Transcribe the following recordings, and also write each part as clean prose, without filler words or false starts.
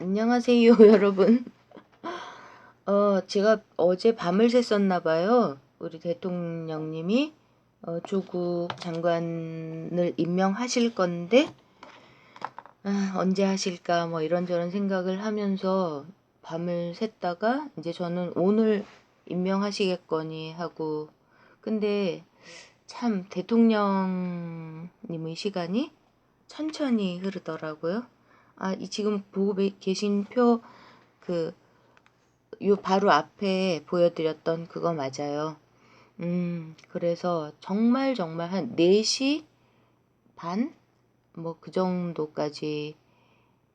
안녕하세요, 여러분. 제가 어제 밤을 샜었나 봐요. 우리 대통령님이 조국 장관을 임명하실 건데 언제 하실까 뭐 이런저런 생각을 하면서 밤을 샜다가 이제 저는 오늘 임명하시겠거니 하고, 근데 참 대통령님의 시간이 천천히 흐르더라고요. 이 지금 보고 계신 표, 그, 요 바로 앞에 보여드렸던 그거 맞아요. 그래서 정말 한 4시 반? 뭐 그 정도까지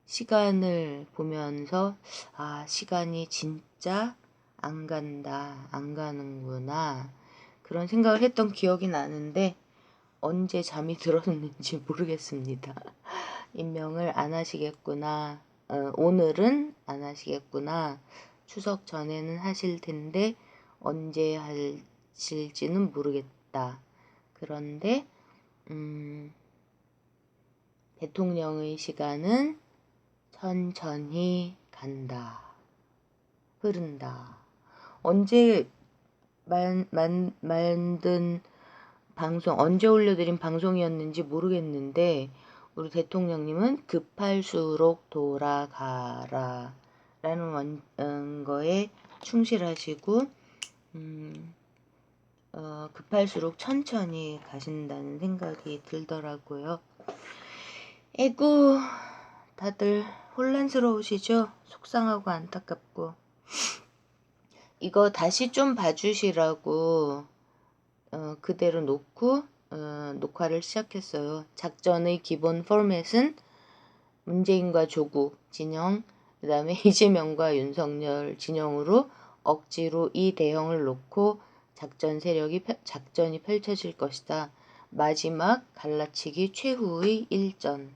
시간을 보면서, 시간이 진짜 안 간다, 안 가는구나. 그런 생각을 했던 기억이 나는데, 언제 잠이 들었는지 모르겠습니다. 임명을 안 하시겠구나. 오늘은 안 하시겠구나. 추석 전에는 하실 텐데 언제 하실지는 모르겠다. 그런데 대통령의 시간은 천천히 간다. 흐른다. 언제 만든 방송, 언제 올려드린 방송이었는지 모르겠는데 우리 대통령님은 급할수록 돌아가라 라는 거에 충실하시고 급할수록 천천히 가신다는 생각이 들더라고요. 에구, 다들 혼란스러우시죠? 속상하고 안타깝고. 이거 다시 좀 봐주시라고 그대로 놓고 녹화를 시작했어요. 작전의 기본 포맷은 문재인과 조국 진영, 그 다음에 이재명과 윤석열 진영으로 억지로 이 대형을 놓고 작전이 펼쳐질 것이다. 마지막 갈라치기 최후의 일전이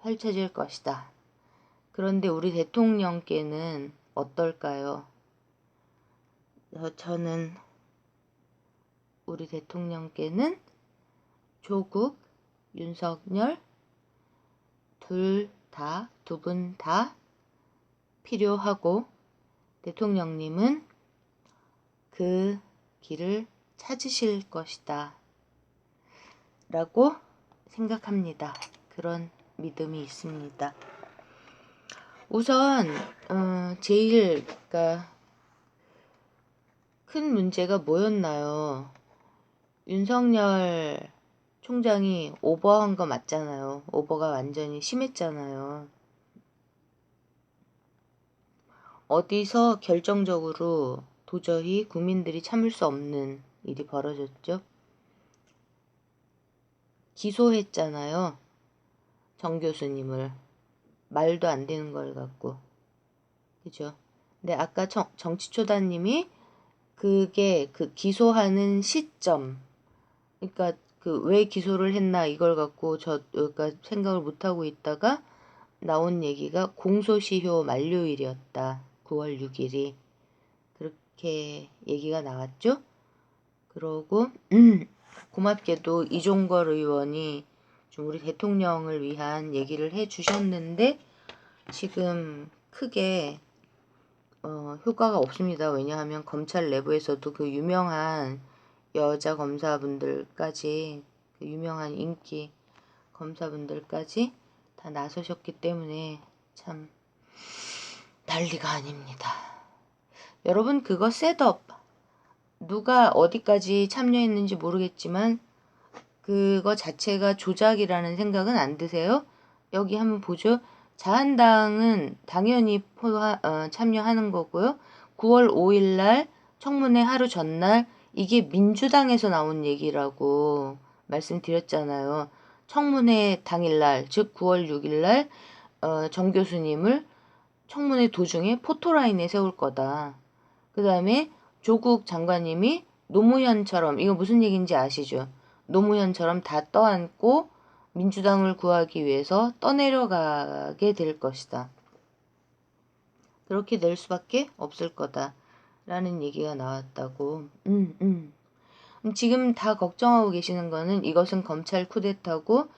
펼쳐질 것이다. 그런데 우리 대통령께는 어떨까요? 저는 우리 대통령께는 조국, 윤석열 두 분 다 필요하고 대통령님은 그 길을 찾으실 것이다 라고 생각합니다. 그런 믿음이 있습니다. 우선 제일 큰 문제가 뭐였나요? 윤석열 총장이 오버한 거 맞잖아요. 오버가 완전히 심했잖아요. 어디서 결정적으로 도저히 국민들이 참을 수 없는 일이 벌어졌죠. 기소했잖아요. 정 교수님을. 말도 안 되는 걸 갖고. 그죠? 근데 아까 정치초단님이 그게 그 기소하는 시점, 그러니까 그 왜 기소를 했나 이걸 갖고 그러니까 생각을 못 하고 있다가 나온 얘기가 공소시효 만료일이었다. 9월 6일이 그렇게 얘기가 나왔죠. 그러고 고맙게도 이종걸 의원이 좀 우리 대통령을 위한 얘기를 해주셨는데 지금 크게 효과가 없습니다. 왜냐하면 검찰 내부에서도 그 유명한 여자 검사분들까지 그 유명한 인기 검사분들까지 다 나서셨기 때문에 참 난리가 아닙니다. 여러분 그거 셋업 누가 어디까지 참여했는지 모르겠지만 그거 자체가 조작이라는 생각은 안 드세요? 여기 한번 보죠. 자한당은 당연히 참여하는 거고요. 9월 5일 날 청문회 하루 전날 이게 민주당에서 나온 얘기라고 말씀드렸잖아요. 청문회 당일날 즉 9월 6일날 정 교수님을 청문회 도중에 포토라인에 세울 거다. 그 다음에 조국 장관님이 노무현처럼 이거 무슨 얘기인지 아시죠? 노무현처럼 다 떠안고 민주당을 구하기 위해서 떠내려가게 될 것이다. 그렇게 될 수밖에 없을 거다. 라는 얘기가 나왔다고. 지금 다 걱정하고 계시는 거는 이것은 검찰 쿠데타고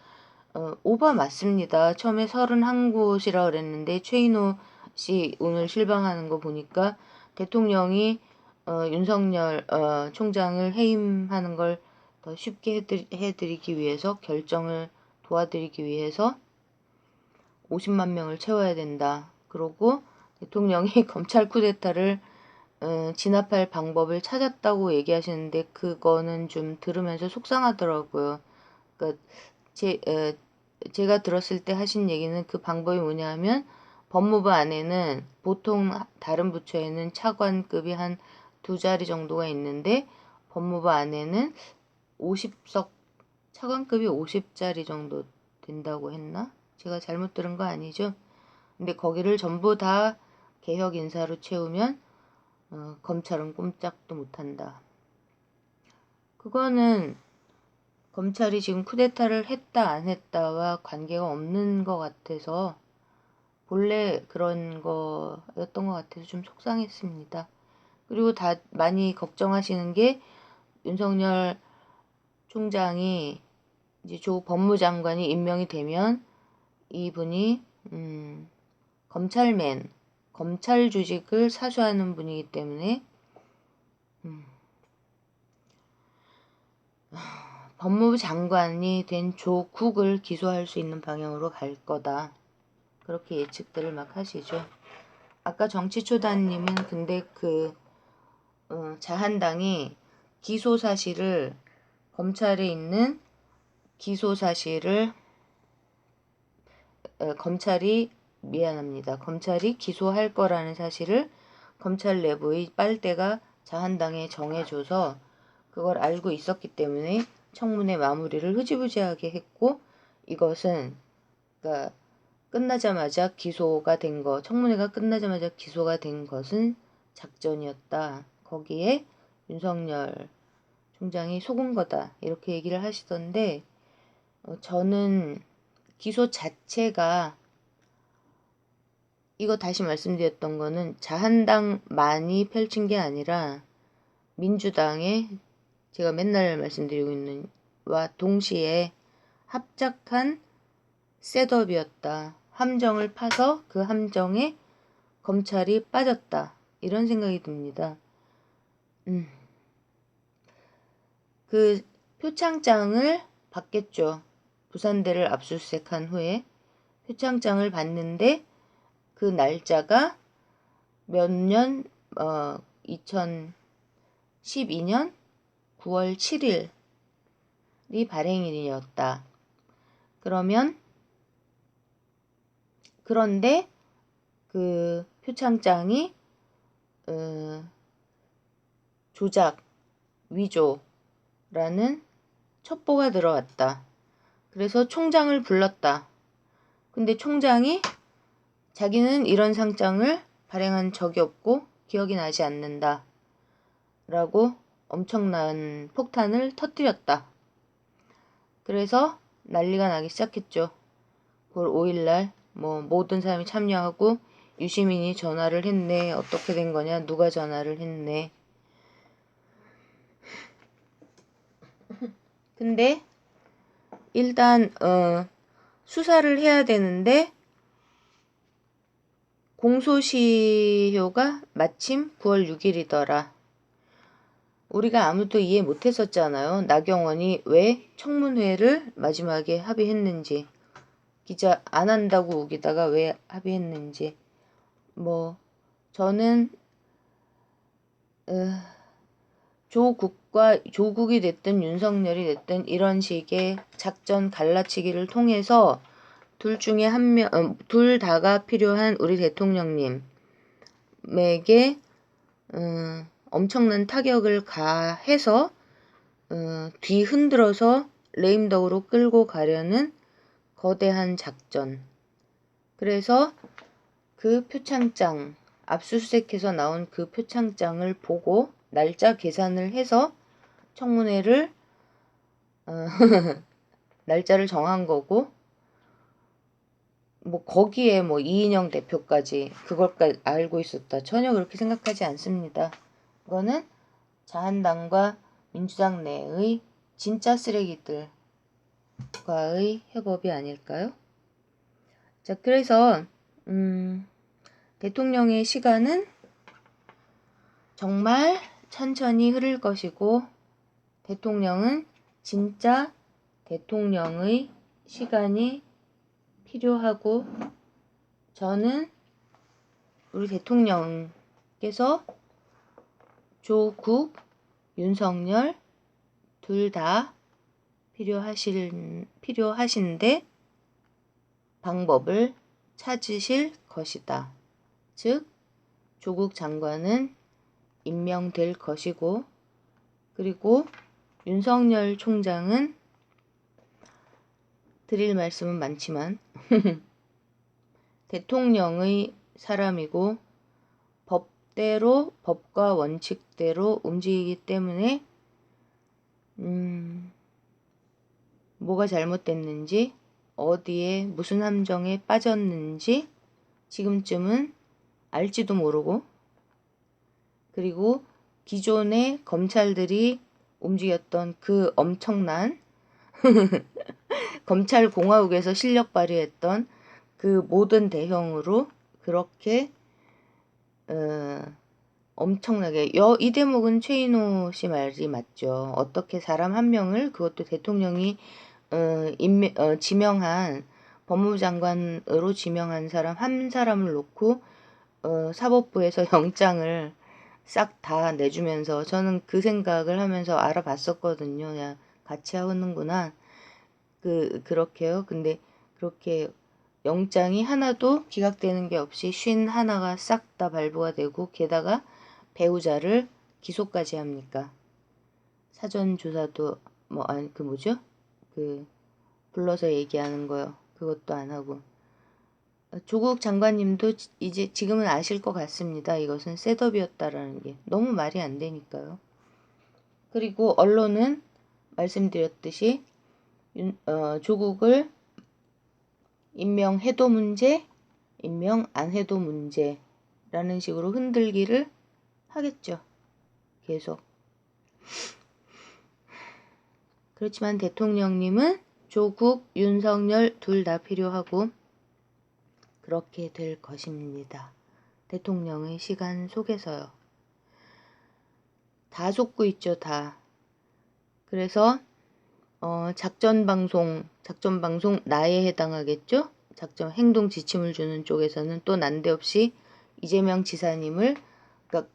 오바 맞습니다. 처음에 31곳이라 그랬는데 최인호 씨 오늘 실방하는 거 보니까 대통령이 윤석열 총장을 해임하는 걸 더 쉽게 해드리기 위해서, 결정을 도와드리기 위해서 50만 명을 채워야 된다. 그러고 대통령이 검찰 쿠데타를 진압할 방법을 찾았다고 얘기하시는데 그거는 좀 들으면서 속상하더라고요. 그러니까 제가 들었을 때 하신 얘기는 그 방법이 뭐냐 하면 법무부 안에는 보통 다른 부처에는 차관급이 한 2자리 정도가 있는데 법무부 안에는 50석 차관급이 50자리 정도 된다고 했나? 제가 잘못 들은 거 아니죠? 근데 거기를 전부 다 개혁 인사로 채우면 검찰은 꼼짝도 못한다. 그거는 검찰이 지금 쿠데타를 했다 안 했다와 관계가 없는 것 같아서 본래 그런 거였던 것 같아서 좀 속상했습니다. 그리고 다 많이 걱정하시는 게 윤석열 총장이 이제 조 법무장관이 임명이 되면 이분이 검찰맨, 검찰 조직을 사수하는 분이기 때문에 법무부 장관이 된 조국을 기소할 수 있는 방향으로 갈 거다. 그렇게 예측들을 막 하시죠. 아까 정치초단님은 근데 자한당이 기소 사실을, 검찰에 있는 기소 사실을 검찰이 기소할 거라는 사실을 검찰 내부의 빨대가 자한당에 정해줘서 그걸 알고 있었기 때문에 청문회 마무리를 흐지부지하게 했고, 이것은 그러니까 끝나자마자 기소가 된 거, 청문회가 끝나자마자 기소가 된 것은 작전이었다. 거기에 윤석열 총장이 속은 거다. 이렇게 얘기를 하시던데 저는 기소 자체가, 이거 다시 말씀드렸던 거는 자한당만이 펼친 게 아니라 민주당의, 제가 맨날 말씀드리고 있는 와 동시에 합작한 셋업이었다. 함정을 파서 그 함정에 검찰이 빠졌다. 이런 생각이 듭니다. 그 표창장을 받겠죠. 부산대를 압수수색한 후에 표창장을 받는데 그 날짜가 몇 년, 2012년 9월 7일이 발행일이었다. 그런데 그 표창장이 조작, 위조라는 첩보가 들어왔다. 그래서 총장을 불렀다. 근데 총장이 자기는 이런 상장을 발행한 적이 없고 기억이 나지 않는다. 라고 엄청난 폭탄을 터뜨렸다. 그래서 난리가 나기 시작했죠. 9월 5일날 모든 사람이 참여하고 유시민이 전화를 했네. 어떻게 된 거냐? 누가 전화를 했네. 근데 일단 수사를 해야 되는데 공소시효가 마침 9월 6일이더라. 우리가 아무도 이해 못했었잖아요. 나경원이 왜 청문회를 마지막에 합의했는지, 기자 안 한다고 우기다가 왜 합의했는지. 저는 조국이 됐든 윤석열이 됐든 이런 식의 작전 갈라치기를 통해서 둘 중에 둘 다가 필요한 우리 대통령님에게 엄청난 타격을 가해서 뒤 흔들어서 레임덕으로 끌고 가려는 거대한 작전. 그래서 그 표창장, 압수수색해서 나온 그 표창장을 보고 날짜 계산을 해서 청문회를 날짜를 정한 거고, 거기에 이인영 대표까지 그걸까지 알고 있었다. 전혀 그렇게 생각하지 않습니다. 이거는 자한당과 민주당 내의 진짜 쓰레기들, 과의 협업이 아닐까요? 자, 그래서 대통령의 시간은 정말 천천히 흐를 것이고 대통령은 진짜 대통령의 시간이 필요하고 저는 우리 대통령께서 조국, 윤석열 둘 다 필요하신데 방법을 찾으실 것이다. 즉 조국 장관은 임명될 것이고 그리고 윤석열 총장은 드릴 말씀은 많지만 대통령의 사람이고 법대로 법과 원칙대로 움직이기 때문에 뭐가 잘못됐는지 어디에 무슨 함정에 빠졌는지 지금쯤은 알지도 모르고 그리고 기존의 검찰들이 움직였던 그 엄청난 검찰 공화국에서 실력 발휘했던 그 모든 대형으로 그렇게 엄청나게 이 대목은 최인호 씨 말이 맞죠. 어떻게 사람 한 명을 그것도 대통령이 지명한 법무부 장관으로 지명한 사람 한 사람을 놓고 사법부에서 영장을 싹 다 내주면서 저는 그 생각을 하면서 알아봤었거든요. 야, 같이 하는구나. 그렇게요. 근데 그렇게 영장이 하나도 기각되는 게 없이 51가 싹 다 발부가 되고 게다가 배우자를 기소까지 합니까? 사전 조사도 불러서 얘기하는 거요. 그것도 안 하고. 조국 장관님도 이제 지금은 아실 것 같습니다. 이것은 셋업이었다라는 게 너무 말이 안 되니까요. 그리고 언론은 말씀드렸듯이 조국을 임명해도 문제, 임명 안 해도 문제라는 식으로 흔들기를 하겠죠. 계속. 그렇지만 대통령님은 조국, 윤석열 둘 다 필요하고 그렇게 될 것입니다. 대통령의 시간 속에서요. 다 속고 있죠, 다. 그래서 작전방송 나에 해당하겠죠? 작전 행동 지침을 주는 쪽에서는 또 난데없이 이재명 지사님을 그러니까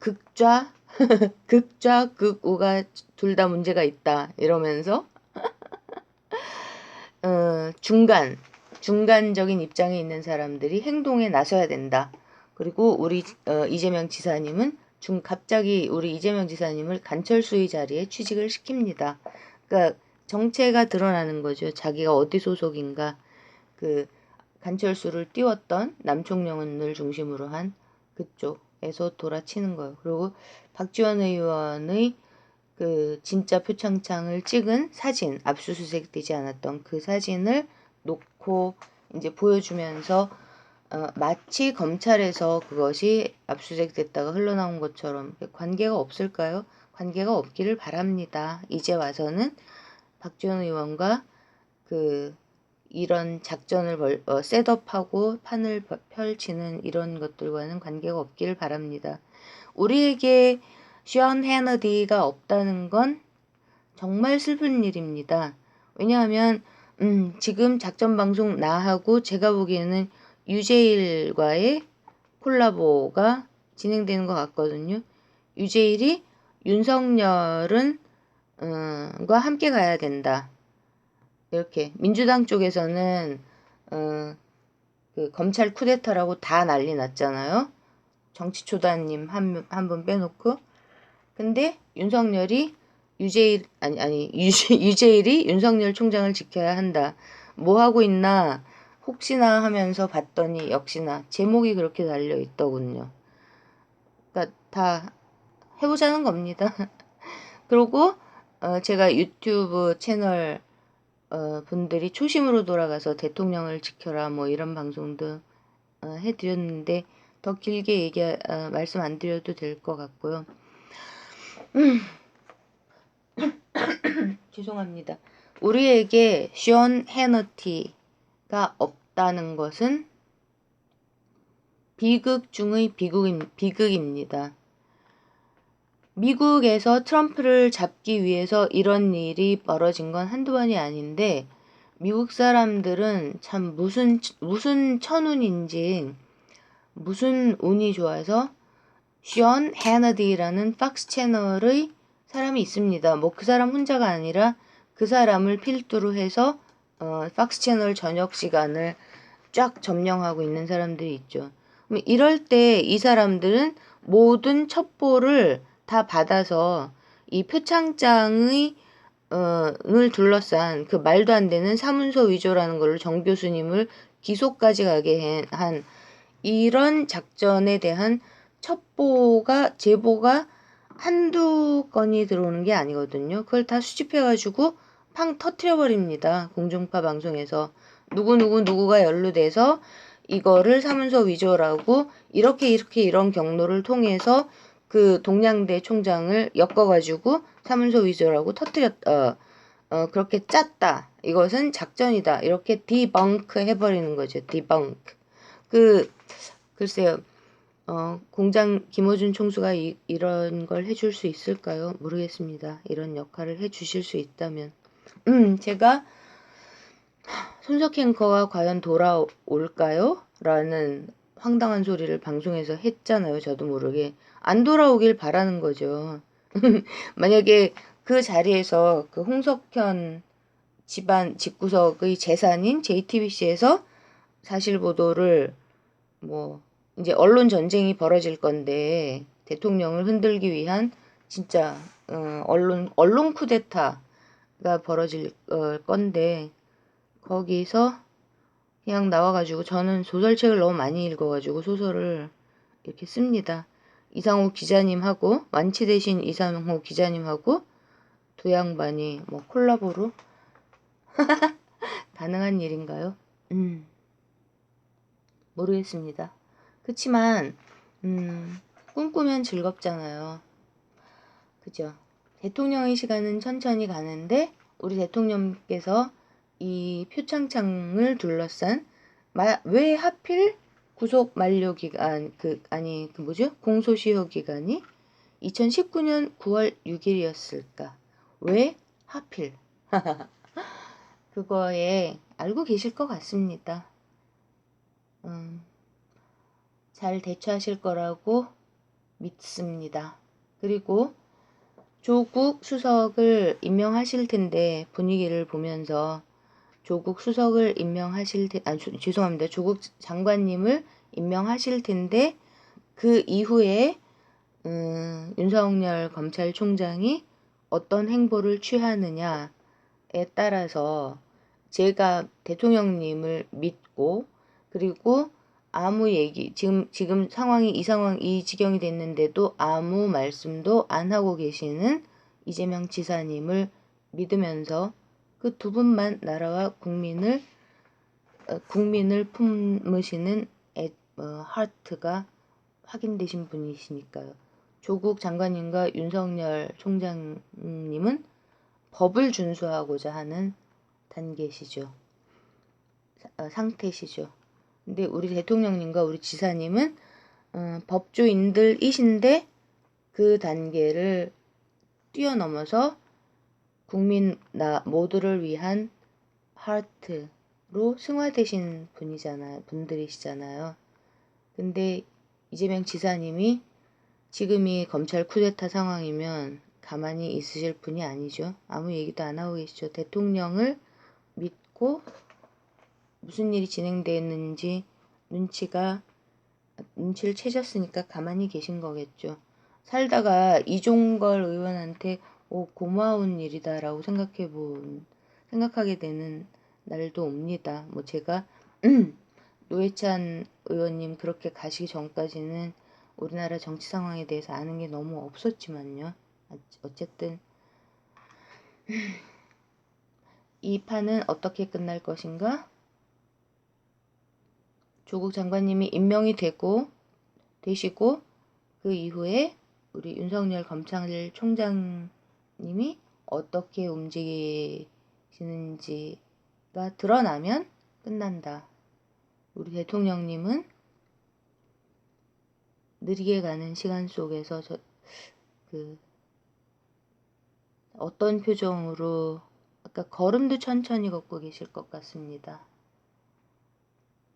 극좌 극우가 둘 다 문제가 있다 이러면서 중간적인 입장에 있는 사람들이 행동에 나서야 된다. 그리고 우리 이재명 지사님은 갑자기 우리 이재명 지사님을 간철수의 자리에 취직을 시킵니다. 그러니까 정체가 드러나는 거죠. 자기가 어디 소속인가. 그 간철수를 띄웠던 남총련을 중심으로 한 그쪽에서 돌아치는 거예요. 그리고 박지원 의원의 그 진짜 표창장을 찍은 사진, 압수수색되지 않았던 그 사진을 놓고 이제 보여주면서 마치 검찰에서 그것이 압수수색됐다가 흘러나온 것처럼 관계가 없을까요? 관계가 없기를 바랍니다. 이제 와서는 박지원 의원과 이런 작전을 셋업하고 판을 펼치는 이런 것들과는 관계가 없기를 바랍니다. 우리에게 션 해너디가 없다는 건 정말 슬픈 일입니다. 왜냐하면 지금 작전방송 나하고 제가 보기에는 유재일과의 콜라보가 진행되는 것 같거든요. 유재일이 윤석열은 과 함께 가야 된다. 이렇게 민주당 쪽에서는 그 검찰 쿠데타라고 다 난리 났잖아요. 정치초단님 한 분 빼놓고. 근데 윤석열이 유재일이 윤석열 총장을 지켜야 한다. 뭐 하고 있나 혹시나 하면서 봤더니 역시나 제목이 그렇게 달려 있더군요. 그러니까 다 해보자는 겁니다. 그리고 제가 유튜브 채널 분들이 초심으로 돌아가서 대통령을 지켜라 뭐 이런 방송도 해드렸는데 더 길게 말씀 안 드려도 될 것 같고요. 죄송합니다. 우리에게 션 해너티가 없다는 것은 비극 중의 비극입니다. 미국에서 트럼프를 잡기 위해서 이런 일이 벌어진 건 한두 번이 아닌데 미국 사람들은 참 무슨 천운인지 무슨 운이 좋아서 션 해너디라는 팍스 채널의 사람이 있습니다. 뭐 그 사람 혼자가 아니라 그 사람을 필두로 해서 팍스 채널 저녁 시간을 쫙 점령하고 있는 사람들이 있죠. 이럴 때 이 사람들은 모든 첩보를 다 받아서 이 표창장의 을 둘러싼 그 말도 안 되는 사문서 위조라는 걸로 정 교수님을 기소까지 가게 한 이런 작전에 대한 제보가 한두 건이 들어오는 게 아니거든요. 그걸 다 수집해가지고 팡 터트려버립니다. 공중파 방송에서. 누구가 연루돼서 이거를 사문서 위조라고 이렇게 이런 경로를 통해서 그 동양대 총장을 엮어가지고 사문서 위조라고 그렇게 짰다. 이것은 작전이다. 이렇게 디벙크 해버리는 거죠. 디벙크. 글쎄요. 공장 김어준 총수가 이런 걸 해줄 수 있을까요? 모르겠습니다. 이런 역할을 해주실 수 있다면. 제가 손석 앵커가 과연 돌아올까요? 라는 황당한 소리를 방송에서 했잖아요. 저도 모르게. 안 돌아오길 바라는 거죠. 만약에 그 자리에서 그 홍석현 집안 집구석의 재산인 JTBC에서 사실 보도를 뭐 이제 언론 전쟁이 벌어질 건데 대통령을 흔들기 위한 진짜 언론 쿠데타가 벌어질 건데 거기서 그냥 나와가지고 저는 소설책을 너무 많이 읽어가지고 소설을 이렇게 씁니다. 이상호 기자님하고 완치 대신 이상호 기자님하고 두 양반이 뭐 콜라보로 가능한 일인가요? 모르겠습니다. 그치만 꿈꾸면 즐겁잖아요. 그죠? 대통령의 시간은 천천히 가는데 우리 대통령께서 이 표창장을 둘러싼 왜 하필 구속 만료 기간 공소시효 기간이 2019년 9월 6일이었을까? 왜 하필? 그거에 알고 계실 것 같습니다. 잘 대처하실 거라고 믿습니다. 그리고 조국 수석을 임명하실 텐데 분위기를 보면서 조국 수석을 임명하실 죄송합니다. 조국 장관님을 임명하실 텐데 그 이후에 윤석열 검찰총장이 어떤 행보를 취하느냐에 따라서 제가 대통령님을 믿고 그리고 아무 얘기 지금 상황이 이 지경이 됐는데도 아무 말씀도 안 하고 계시는 이재명 지사님을 믿으면서 그 두 분만 나라와 국민을 품으시는 하트가 확인되신 분이시니까요. 조국 장관님과 윤석열 총장님은 법을 준수하고자 하는 단계시죠. 상태시죠. 근데 우리 대통령님과 우리 지사님은 법조인들이신데 그 단계를 뛰어넘어서 국민 모두를 위한 하트로 승화되신 분들이시잖아요. 근데 이재명 지사님이 지금이 검찰 쿠데타 상황이면 가만히 있으실 분이 아니죠. 아무 얘기도 안 하고 계시죠. 대통령을 믿고 무슨 일이 진행되었는지 눈치를 채셨으니까 가만히 계신 거겠죠. 살다가 이종걸 의원한테 고마운 일이다라고 생각하게 되는 날도 옵니다. 뭐 제가 노회찬 의원님 그렇게 가시기 전까지는 우리나라 정치 상황에 대해서 아는 게 너무 없었지만요. 어쨌든 이 판은 어떻게 끝날 것인가? 조국 장관님이 임명이 되시고 그 이후에 우리 윤석열 검찰총장님이 어떻게 움직일지 계시는지가 드러나면 끝난다. 우리 대통령님은 느리게 가는 시간 속에서 어떤 표정으로 아까 걸음도 천천히 걷고 계실 것 같습니다.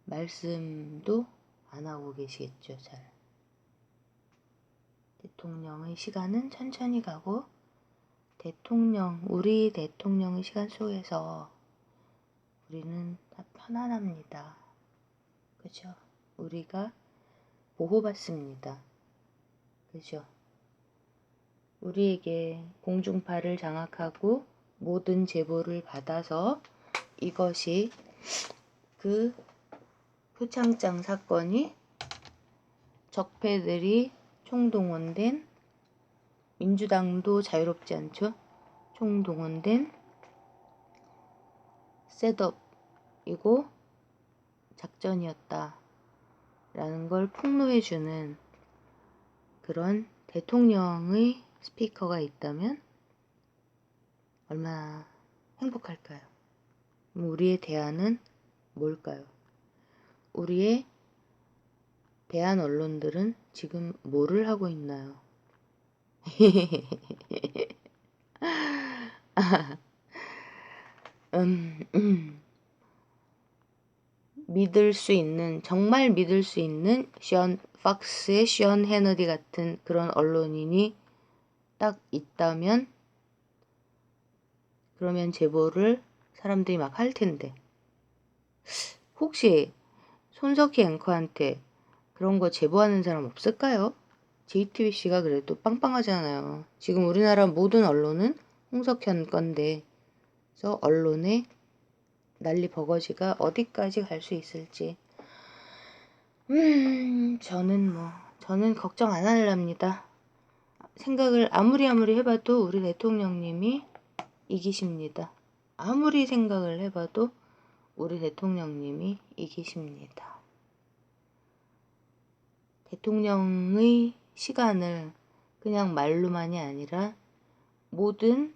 말씀도 안 하고 계시겠죠, 잘. 대통령의 시간은 천천히 가고 우리 대통령의 시간 속에서 우리는 다 편안합니다. 그죠? 우리가 보호받습니다. 그죠? 우리에게 공중파를 장악하고 모든 제보를 받아서 이것이 그 표창장 사건이 적폐들이 총동원된, 민주당도 자유롭지 않죠? 총동원된 셋업이고 작전이었다 라는 걸 폭로해주는 그런 대통령의 스피커가 있다면 얼마나 행복할까요? 우리의 대안은 뭘까요? 우리의 대한 언론들은 지금 뭐를 하고 있나요? 믿을 수 있는, 정말 믿을 수 있는 팍스의 션 해너디 같은 그런 언론인이 딱 있다면 그러면 제보를 사람들이 막 할 텐데, 혹시 손석희 앵커한테 그런 거 제보하는 사람 없을까요? JTBC가 그래도 빵빵하잖아요. 지금 우리나라 모든 언론은 홍석현 건데, 그래서 언론에 난리 버거지가 어디까지 갈 수 있을지 저는 걱정 안 하렵니다. 생각을 아무리 해봐도 우리 대통령님이 이기십니다. 아무리 생각을 해봐도 우리 대통령님이 이기십니다. 대통령의 시간을 그냥 말로만이 아니라 모든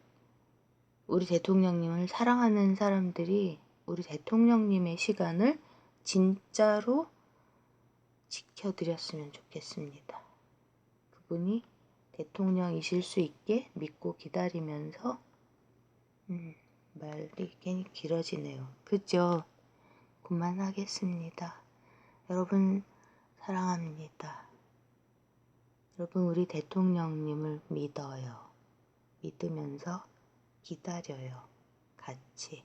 우리 대통령님을 사랑하는 사람들이 우리 대통령님의 시간을 진짜로 지켜드렸으면 좋겠습니다. 그분이 대통령이실 수 있게 믿고 기다리면서 말이 괜히 길어지네요. 그죠? 그만하겠습니다. 여러분 사랑합니다. 여러분 우리 대통령님을 믿어요. 믿으면서 기다려요. 같이.